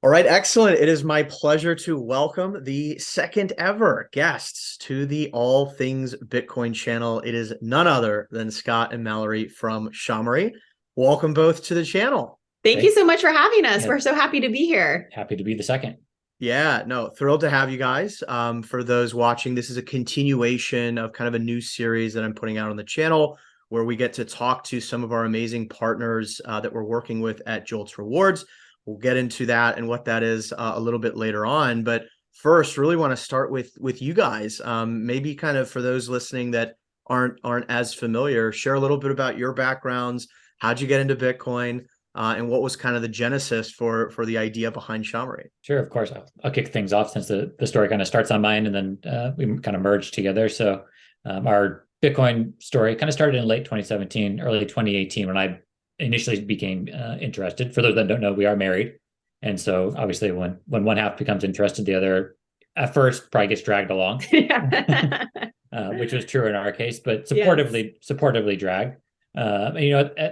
All right, excellent. It is my pleasure to welcome the second ever guests to the All Things Bitcoin channel. It is none other than Scott and Mallory from SHAmory. Welcome both to the channel. Thank you so much for having us. Yeah. We're so happy to be here. Happy to be the second. Yeah, no, thrilled to have you guys. For those watching, this is a continuation of kind of a new series that I'm putting out on the channel where we get to talk to some of our amazing partners that we're working with at Joltz Rewards. We'll get into that and what that is a little bit later on. But first, really want to start with you guys. Maybe kind of for those listening that aren't as familiar, share a little bit about your backgrounds. How'd you get into Bitcoin? And what was kind of the genesis for the idea behind SHAmory? Sure, of course. I'll kick things off since the story kind of starts on mine and then we kind of merged together. So our Bitcoin story kind of started in late 2017, early 2018 when I initially became interested. For those that don't know, we are married. And so obviously when one half becomes interested, the other at first probably gets dragged along, which was true in our case, but supportively dragged. At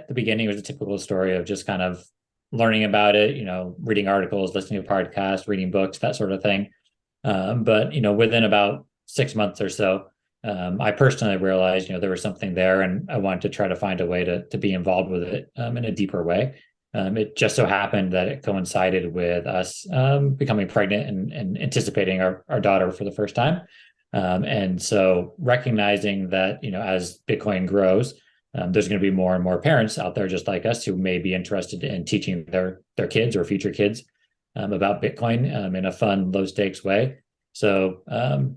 the beginning, it was a typical story of just kind of learning about it, reading articles, listening to podcasts, reading books, that sort of thing. But within about 6 months or so, I personally realized, there was something there and I wanted to try to find a way to be involved with it in a deeper way. It just so happened that it coincided with us becoming pregnant and anticipating our daughter for the first time. And so recognizing that, as Bitcoin grows, there's going to be more and more parents out there just like us who may be interested in teaching their kids or future kids about Bitcoin in a fun, low stakes way. So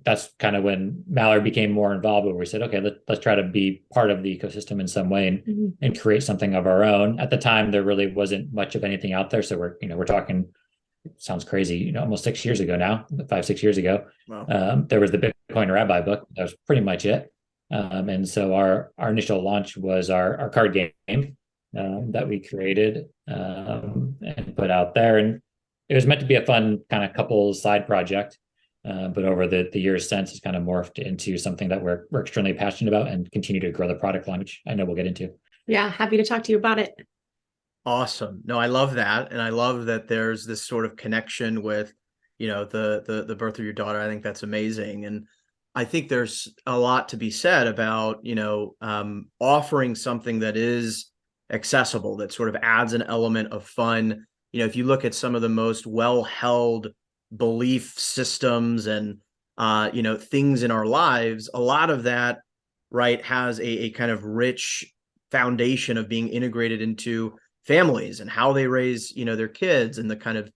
that's kind of when Mallory became more involved, where we said, okay, let's try to be part of the ecosystem in some way and create something of our own. At the time, there really wasn't much of anything out there. So we're talking, it sounds crazy, almost 6 years ago now, 5-6 years ago. Wow. There was the Bitcoin Rabbi book. That was pretty much it. And so our initial launch was our card game that we created and put out there. And it was meant to be a fun kind of couple side project. But over the years since, it's kind of morphed into something that we're extremely passionate about and continue to grow the product line, which I know we'll get into. Yeah, happy to talk to you about it. Awesome. No, I love that. And I love that there's this sort of connection with, the birth of your daughter. I think that's amazing. And I think there's a lot to be said about, offering something that is accessible, that sort of adds an element of fun. If you look at some of the most well-held belief systems and, things in our lives, a lot of that, right, has a kind of rich foundation of being integrated into families and how they raise, their kids and the kind of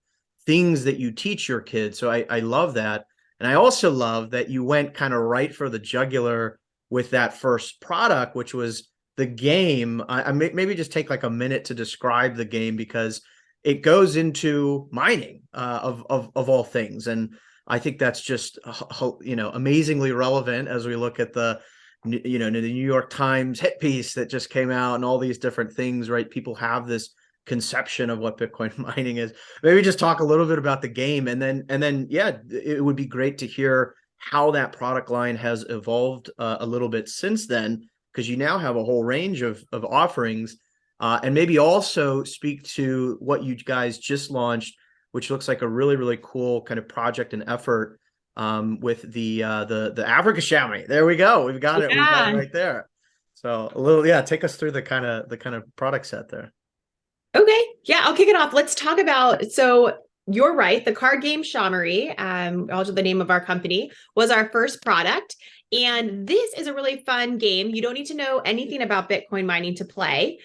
things that you teach your kids. So I love that. And I also love that you went kind of right for the jugular with that first product, which was the game. I maybe just take like a minute to describe the game because it goes into mining of all things. And I think that's just, amazingly relevant as we look at the New York Times hit piece that just came out and all these different things, right? People have this conception of what Bitcoin mining is. Maybe just talk a little bit about the game and then yeah, it would be great to hear how that product line has evolved a little bit since then, because you now have a whole range of offerings and maybe also speak to what you guys just launched, which looks like a really, really cool kind of project and effort with the Africa SHAmmy. There we go. We've got it. We've got it right there. So a little, take us through the kind of product set there. Okay. Yeah, I'll kick it off. Let's talk about, so you're right. The card game SHAmory, also the name of our company, was our first product. And this is a really fun game. You don't need to know anything about Bitcoin mining to play.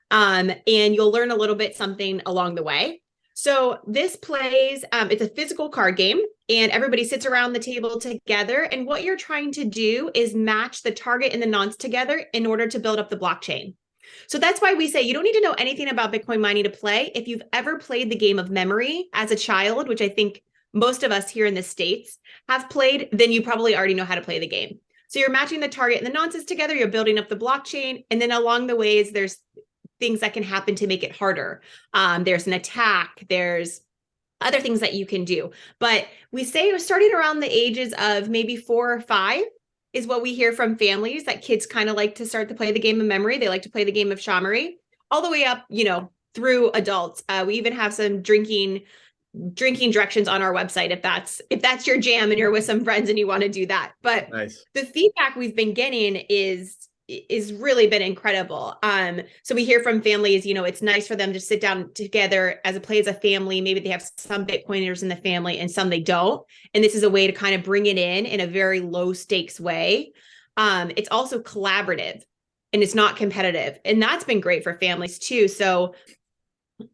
And you'll learn a little bit something along the way. So this plays, it's a physical card game and everybody sits around the table together. And what you're trying to do is match the target and the nonce together in order to build up the blockchain. So that's why we say you don't need to know anything about Bitcoin mining to play. If you've ever played the game of memory as a child, which I think most of us here in the States have played, then you probably already know how to play the game. So you're matching the target and the nonces together, you're building up the blockchain. And then along the ways, there's things that can happen to make it harder. There's an attack, there's other things that you can do. But we say starting around the ages of maybe 4 or 5 is what we hear from families, that kids kind of like to start to play the game of memory. They like to play the game of SHAmory all the way up, through adults. We even have some drinking drinking directions on our website if that's your jam and you're with some friends and you want to do that. But Nice. the feedback we've been getting is really been incredible. So we hear from families, it's nice for them to sit down together as a family. Maybe they have some Bitcoiners in the family and some they don't. And this is a way to kind of bring it in a very low stakes way. It's also collaborative and it's not competitive. And that's been great for families too. So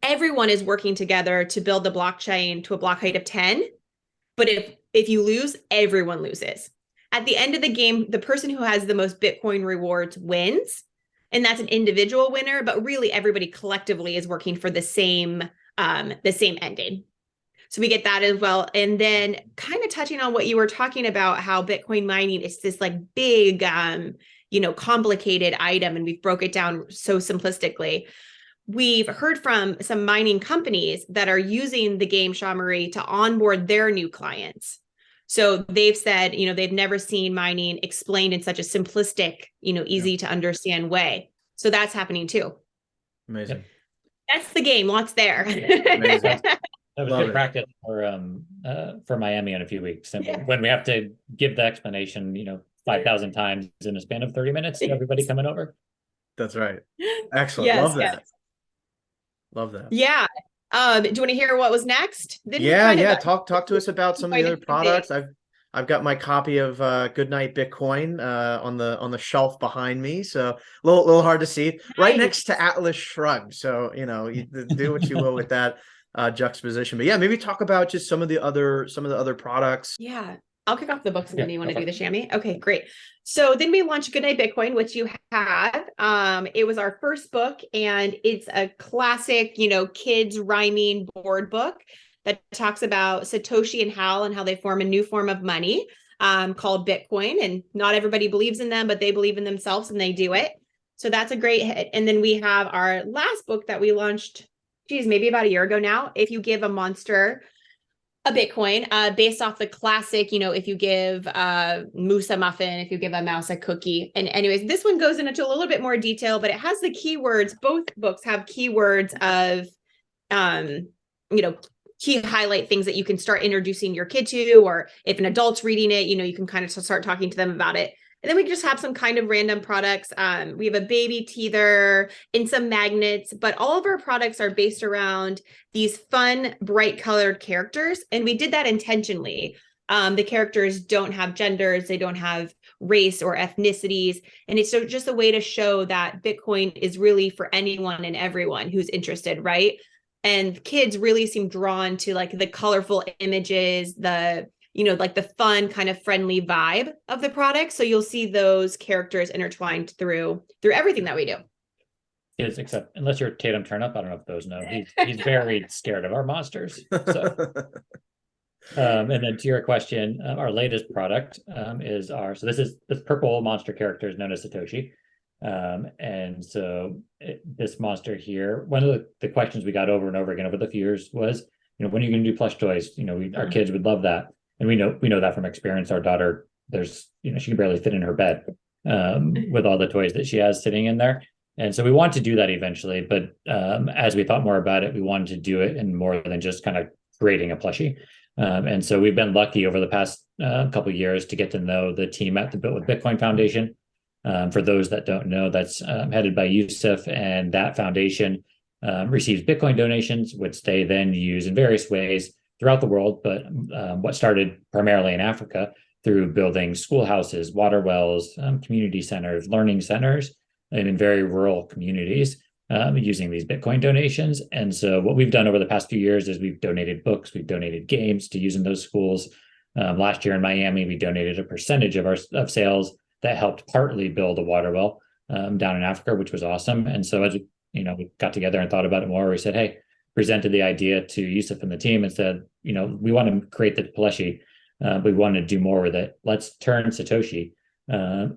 everyone is working together to build the blockchain to a block height of 10. But if you lose, everyone loses. At the end of the game, the person who has the most Bitcoin rewards wins. And that's an individual winner, but really everybody collectively is working for the same ending. So we get that as well. And then kind of touching on what you were talking about, how Bitcoin mining is this like big, complicated item. And we've broke it down so simplistically. We've heard from some mining companies that are using the game SHAmory to onboard their new clients. So they've said, they've never seen mining explained in such a simplistic, easy to understand way. So that's happening too. Amazing. That's the game. Lots there. Amazing. That was Love good it. practice for Miami in a few weeks. And when we have to give the explanation, 5,000 times in a span of 30 minutes to everybody coming over. That's right. Excellent. Yes, Love that. yes. Love that. Yeah. Do you want to hear what was next? Talk to us about some of the other products. I've got my copy of Goodnight Bitcoin on the shelf behind me, so a little hard to see. Nice. Right next to Atlas Shrugged. So you do what you will with that juxtaposition. But yeah, maybe talk about just some of the other products. Yeah. I'll kick off the books and then you want to do the SHAmmy. Okay, great. So then we launched Goodnight Bitcoin, which you have. It was our first book and it's a classic, kids rhyming board book that talks about Satoshi and Hal and how they form a new form of money called Bitcoin. And not everybody believes in them, but they believe in themselves and they do it. So that's a great hit. And then we have our last book that we launched, maybe about a year ago now. If you give a monster a Bitcoin, based off the classic, if you give moose a muffin, if you give a mouse a cookie. And anyways, this one goes into a little bit more detail, but it has the keywords. Both books have keywords of, key highlight things that you can start introducing your kid to, or if an adult's reading it, you can kind of start talking to them about it. And then we just have some kind of random products. We have a baby teether and some magnets, but all of our products are based around these fun, bright colored characters. And we did that intentionally. The characters don't have genders. They don't have race or ethnicities. And it's just a way to show that Bitcoin is really for anyone and everyone who's interested, right? And kids really seem drawn to like the colorful images, the fun kind of friendly vibe of the product. So you'll see those characters intertwined through everything that we do. Yes, except unless you're Tatum Turnup, I don't know if those know. He's very scared of our monsters. So. And then to your question, our latest product is this purple monster character is known as Satoshi. And so this monster here, one of the questions we got over and over again over the few years was, when are you going to do plush toys? Our kids would love that. And we know that from experience. Our daughter, she can barely fit in her bed with all the toys that she has sitting in there. And so we want to do that eventually. But as we thought more about it, we wanted to do it in more than just kind of creating a plushie. And so we've been lucky over the past couple of years to get to know the team at the Built with Bitcoin Foundation. For those that don't know, that's headed by Yusuf, and that foundation receives Bitcoin donations, which they then use in various ways throughout the world, but what started primarily in Africa through building schoolhouses, water wells, community centers, learning centers, and in very rural communities using these Bitcoin donations. And so what we've done over the past few years is we've donated books, we've donated games to use in those schools. Last year in Miami, we donated a percentage of sales that helped partly build a water well down in Africa, which was awesome. And so as we got together and thought about it more, we said, hey, presented the idea to Yusuf and the team and said, we want to create the plushie. We want to do more with it. Let's turn Satoshi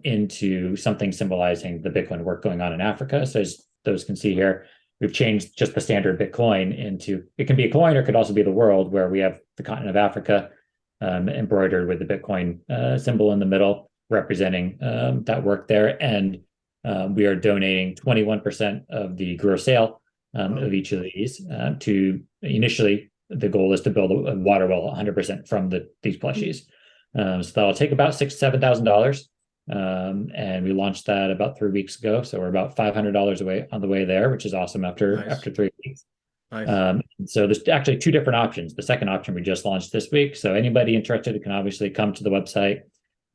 into something symbolizing the Bitcoin work going on in Africa. So as those can see here, we've changed just the standard Bitcoin into, it can be a coin or it could also be the world, where we have the continent of Africa embroidered with the Bitcoin symbol in the middle, representing that work there. And we are donating 21% of the gross sale of each of these to initially the goal is to build a water well 100% from these plushies. So that'll take about $6,000-$7,000. And we launched that about 3 weeks ago. So we're about $500 away on the way there, which is awesome after 3 weeks. Nice. So there's actually two different options. The second option we just launched this week. So anybody interested can obviously come to the website,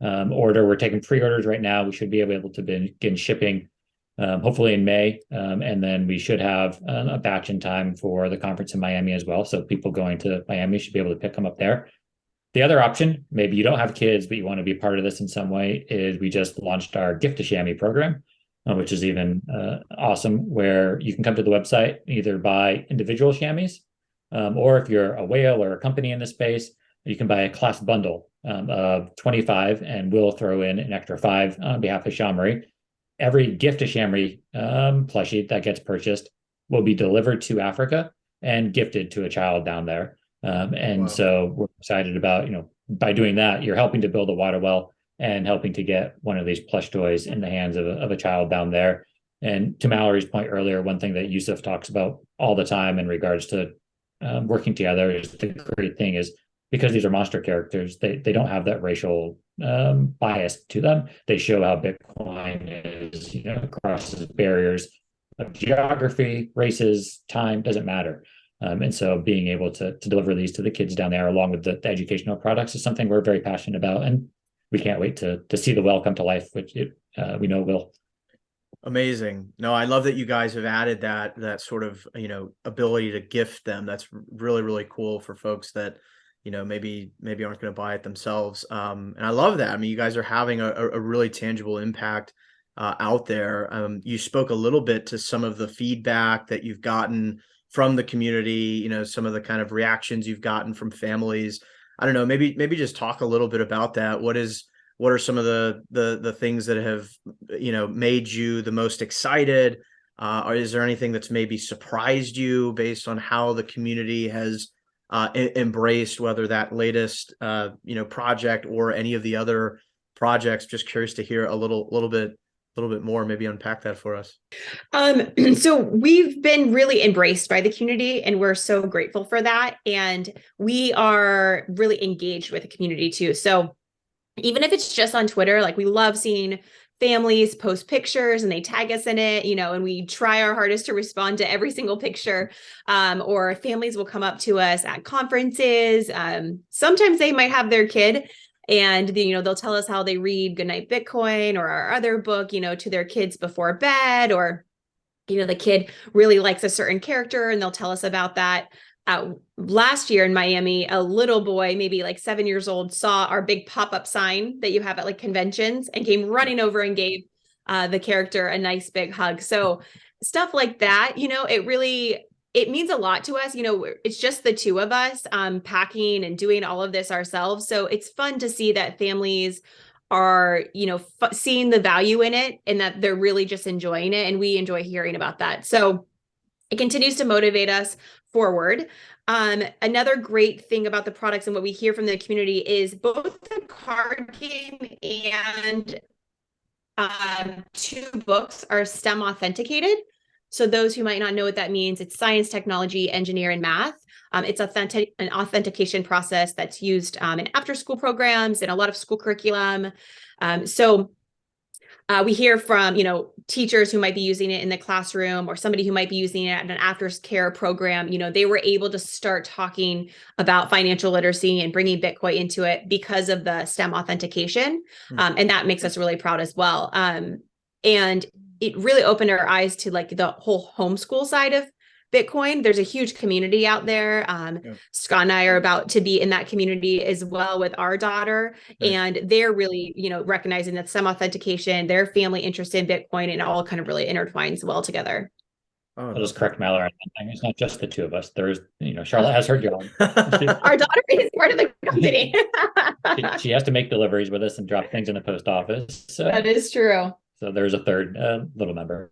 order. We're taking pre-orders right now. We should be able to begin shipping hopefully in May. And then we should have a batch in time for the conference in Miami as well. So people going to Miami should be able to pick them up there. The other option, maybe you don't have kids, but you want to be part of this in some way, is we just launched our Gift to SHAmmy program, which is even awesome, where you can come to the website, either buy individual SHAmmys, or if you're a whale or a company in the space, you can buy a class bundle of 25, and we'll throw in an extra 5 on behalf of SHAmory. Every Gift to SHAmory plushie that gets purchased will be delivered to Africa and gifted to a child down there. Wow. So we're excited about, by doing that, you're helping to build a water well and helping to get one of these plush toys in the hands of a child down there. And to Mallory's point earlier, one thing that Yusuf talks about all the time in regards to working together is the great thing is, because these are monster characters, they don't have that racial bias to them. They show how Bitcoin is, crosses barriers of geography, races, time, doesn't matter. And so being able to deliver these to the kids down there, along with the educational products, is something we're very passionate about. And we can't wait to see the well come to life, which we know will. Amazing. No, I love that you guys have added that sort of, ability to gift them. That's really, really cool for folks that, maybe aren't going to buy it themselves. And I love that. I mean, you guys are having a really tangible impact out there. You spoke a little bit to some of the feedback that you've gotten from the community, some of the kind of reactions you've gotten from families. I don't know, maybe just talk a little bit about that. What are some of the things that have, made you the most excited? Or is there anything that's maybe surprised you based on how the community has embraced, whether that latest, project or any of the other projects? Just curious to hear a little bit more, maybe unpack that for us. So we've been really embraced by the community, and we're so grateful for that. And we are really engaged with the community too. So even if it's just on Twitter, like, we love seeing families post pictures and they tag us in it, and we try our hardest to respond to every single picture. Or families will come up to us at conferences. Sometimes they might have their kid, and they'll tell us how they read Goodnight Bitcoin or our other book, to their kids before bed, or, the kid really likes a certain character and they'll tell us about that. Last year in Miami, a little boy, maybe like 7 years old, saw our big pop-up sign that you have at like conventions and came running over and gave the character a nice big hug. So stuff like that, it means a lot to us. It's just the two of us packing and doing all of this ourselves. So it's fun to see that families are, seeing the value in it and that they're really just enjoying it. And we enjoy hearing about that. So it continues to motivate us forward. Another great thing about the products and what we hear from the community is both the card game and 2 books are STEM authenticated. So those who might not know what that means, it's science, technology, engineer, and math. It's an authentication process that's used in after-school programs and a lot of school curriculum. So we hear from, teachers who might be using it in the classroom, or somebody who might be using it at an after-care program. They were able to start talking about financial literacy and bringing Bitcoin into it because of the STEM authentication. And that makes us really proud as well. And it really opened our eyes to like the whole homeschool side of Bitcoin. There's a huge community out there. Scott and I are about to be in that community as well with our daughter. And they're really, recognizing that STEM authentication, their family interest in Bitcoin, and it all kind of really intertwines well together. I'll just correct Mallory on one thing. It's not just the two of us. There's, Charlotte has her job. Our daughter is part of the company. she has to make deliveries with us and drop things in the post office. So, that is true. So there's a third little member.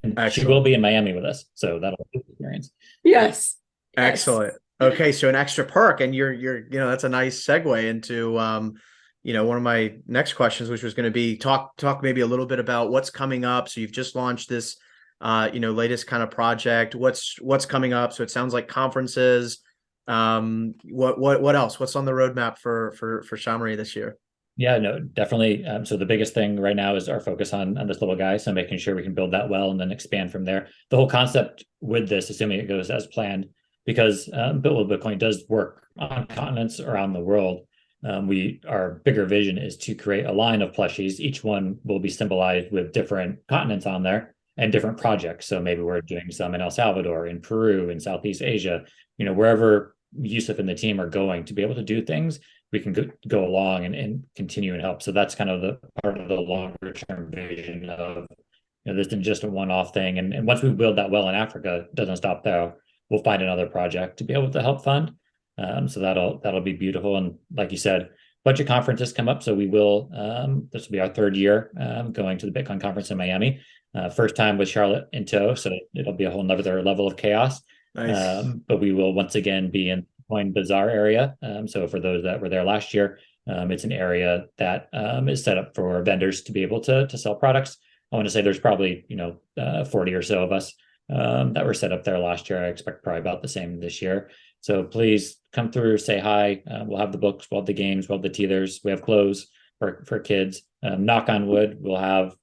And Excellent. She will be in Miami with us, so that'll be an experience. Yes. Excellent. Okay, so an extra perk, and you're that's a nice segue into one of my next questions, which was going to be talk maybe a little bit about what's coming up. So you've just launched this latest kind of project. What's coming up? So it sounds like conferences, What else? What's on the roadmap for SHAmory this year? Yeah, no, definitely. So the biggest thing right now is our focus on this little guy. So making sure we can build that well and then expand from there. The whole concept with this, assuming it goes as planned, because Built with Bitcoin does work on continents around the world. Our bigger vision is to create a line of plushies. Each one will be symbolized with different continents on there and different projects. So maybe we're doing some in El Salvador, in Peru, in Southeast Asia, wherever Yusuf and the team are going to be able to do things, we can go along and continue and help. So that's kind of the part of the longer term vision of, this isn't just a one-off thing. And once we build that well in Africa, it doesn't stop there. We'll find another project to be able to help fund. So that'll be beautiful. And like you said, bunch of conferences come up. So we will, this will be our third year going to the Bitcoin conference in Miami. First time with Charlotte in tow. So it'll be a whole nother level of chaos. Nice. But we will once again be in Coin Bazaar area. So for those that were there last year, it's an area that is set up for vendors to be able to sell products. I want to say there's probably 40 or so of us that were set up there last year. I expect probably about the same this year. So please come through, say hi. We'll have the books, we'll have the games, we'll have the teethers, we have clothes for kids. Knock on wood, we'll have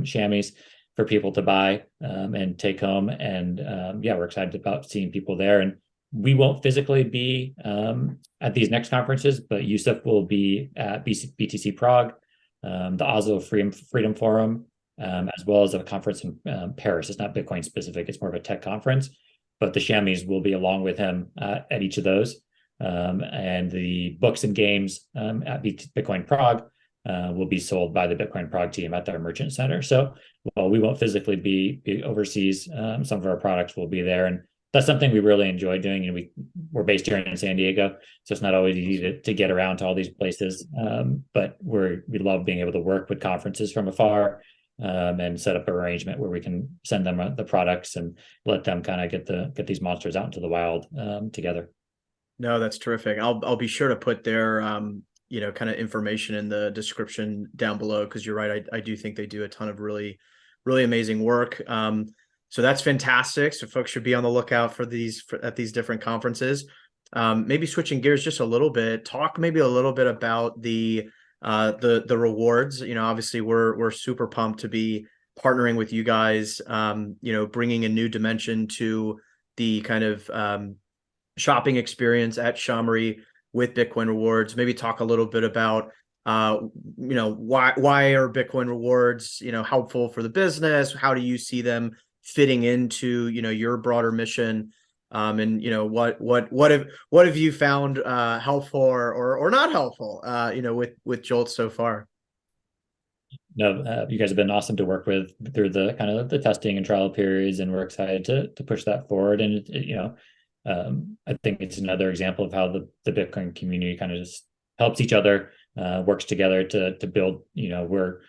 chamois for people to buy and take home. And we're excited about seeing people there. And we won't physically be at these next conferences, but Yusuf will be at BTC Prague, the Oslo Freedom Forum, as well as a conference in Paris. It's not Bitcoin specific, it's more of a tech conference, but the chamois will be along with him at each of those. And the books and games at Bitcoin Prague will be sold by the Bitcoin Prague team at their merchant center. So while we won't physically be overseas, some of our products will be there. And that's something we really enjoy doing. And we're based here in San Diego, so it's not always easy to get around to all these places. But we love being able to work with conferences from afar and set up an arrangement where we can send them the products and let them kind of get these monsters out into the wild together. No, that's terrific. I'll be sure to put their kind of information in the description down below, because you're right. I do think they do a ton of really, really amazing work. So that's fantastic. So folks should be on the lookout for at these different conferences. Maybe switching gears just a little bit, talk maybe a little bit about the rewards. Obviously we're super pumped to be partnering with you guys, bringing a new dimension to the kind of shopping experience at SHAmory with Bitcoin rewards. Maybe talk a little bit about why are Bitcoin rewards helpful for the business? How do you see them fitting into your broader mission, and what have you found helpful or not helpful with Joltz so far? No, you guys have been awesome to work with through the kind of the testing and trial periods, and we're excited to push that forward. And I think it's another example of how the Bitcoin community kind of just helps each other, works together to build. We're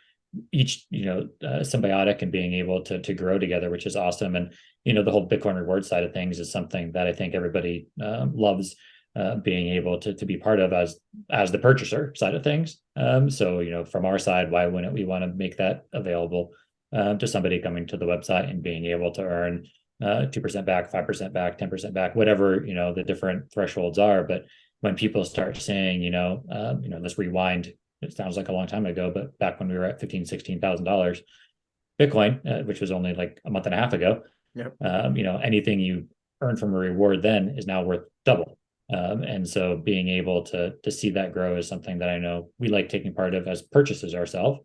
each symbiotic and being able to grow together, which is awesome. And the whole Bitcoin reward side of things is something that I think everybody loves being able to be part of as the purchaser side of things. So from our side, why wouldn't we want to make that available to somebody coming to the website and being able to earn 2% back, 5% back, 10% back, whatever the different thresholds are. But when people start saying, let's rewind, it sounds like a long time ago, but back when we were at $15,000-$16,000 Bitcoin, which was only like a month and a half ago, yep. Anything you earn from a reward then is now worth double. And so being able to see that grow is something that I know we like taking part of as purchases ourselves.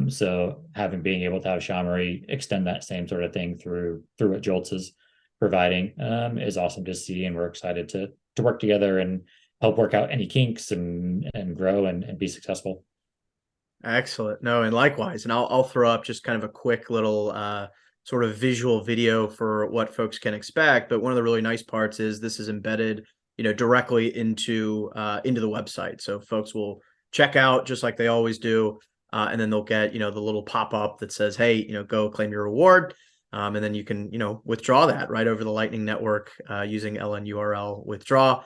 So being able to have SHAmory extend that same sort of thing through what Joltz is providing is awesome to see, and we're excited to work together and help work out any kinks and grow and be successful. Excellent. No, and likewise. And I'll throw up just kind of a quick little sort of visual video for what folks can expect. But one of the really nice parts is this is embedded, directly into the website. So folks will check out just like they always do. And then they'll get, the little pop-up that says, hey, go claim your reward. And then you can, withdraw that right over the Lightning Network using LNURL withdraw.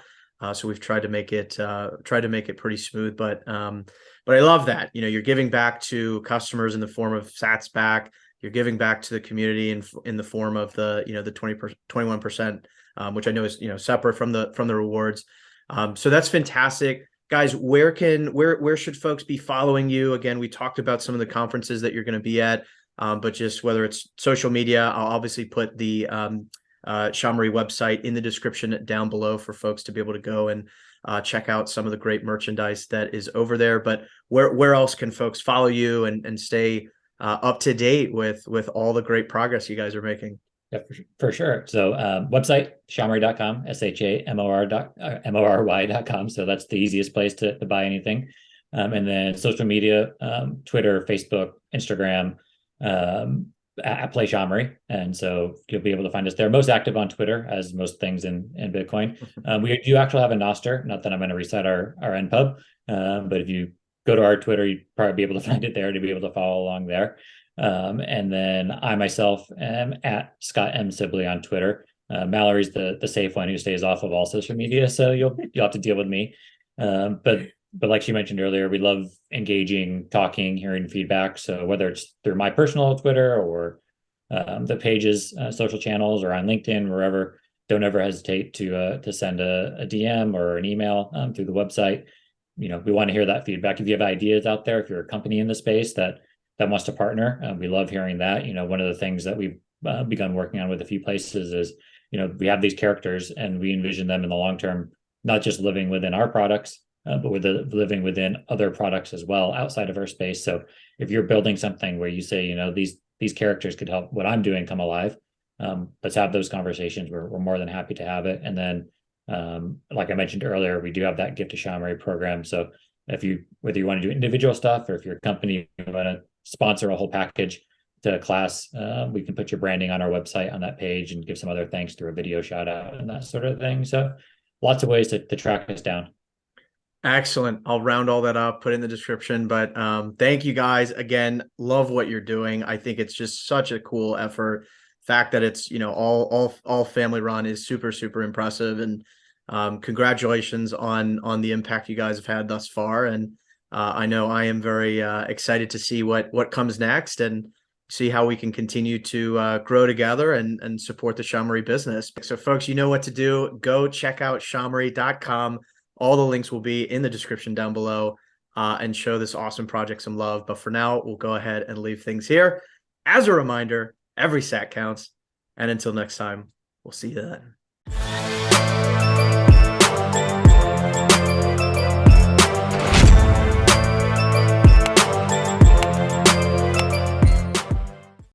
So we've tried to make it pretty smooth, but I love that, you're giving back to customers in the form of sats back. You're giving back to the community in the form of the, the 21% which I know is, separate from the rewards. So that's fantastic. Guys, where should folks be following you? Again, we talked about some of the conferences that you're going to be at, but just whether it's social media, I'll obviously put the SHAmory website in the description down below for folks to be able to go and check out some of the great merchandise that is over there. But where else can folks follow you and stay up to date with all the great progress you guys are making? Yeah, for sure. So website, SHAmory.com, SHAmory.com. So that's the easiest place to buy anything. And then social media, Twitter, Facebook, Instagram, at Play SHAmory. And so you'll be able to find us there. Most active on Twitter, as most things in Bitcoin. We do actually have a Nostr, not that I'm going to reset our NPub, but if you go to our Twitter, you'd probably be able to find it there to be able to follow along there. And then I myself am at Scott M. Sibley on Twitter. Mallory's the safe one who stays off of all social media, so you'll have to deal with me. But like she mentioned earlier, we love engaging, talking, hearing feedback. So whether it's through my personal Twitter or the pages, social channels, or on LinkedIn, wherever, don't ever hesitate to send a DM or an email through the website. We want to hear that feedback. If you have ideas out there, if you're a company in the space that wants to partner, we love hearing that. One of the things that we've begun working on with a few places is, we have these characters and we envision them in the long term, not just living within our products, but living within other products as well outside of our space. So if you're building something where you say, these characters could help what I'm doing come alive, let's have those conversations. We're more than happy to have it. And then, like I mentioned earlier, we do have that Gift to SHAmory program. So whether you want to do individual stuff or if you're a company, you want to sponsor a whole package to a class, we can put your branding on our website on that page and give some other thanks through a video shout out and that sort of thing. So lots of ways to track us down. Excellent. I'll round all that up, put in the description, but thank you guys again. Love what you're doing. I think it's just such a cool effort. Fact that it's, all family run is super, super impressive. And congratulations on the impact you guys have had thus far. And I know I am very excited to see what comes next and see how we can continue to grow together and support the SHAmory business. So folks, you know what to do. Go check out SHAmory.com. All the links will be in the description down below, and show this awesome project some love. But for now, we'll go ahead and leave things here. As a reminder, every sat counts. And until next time, we'll see you then.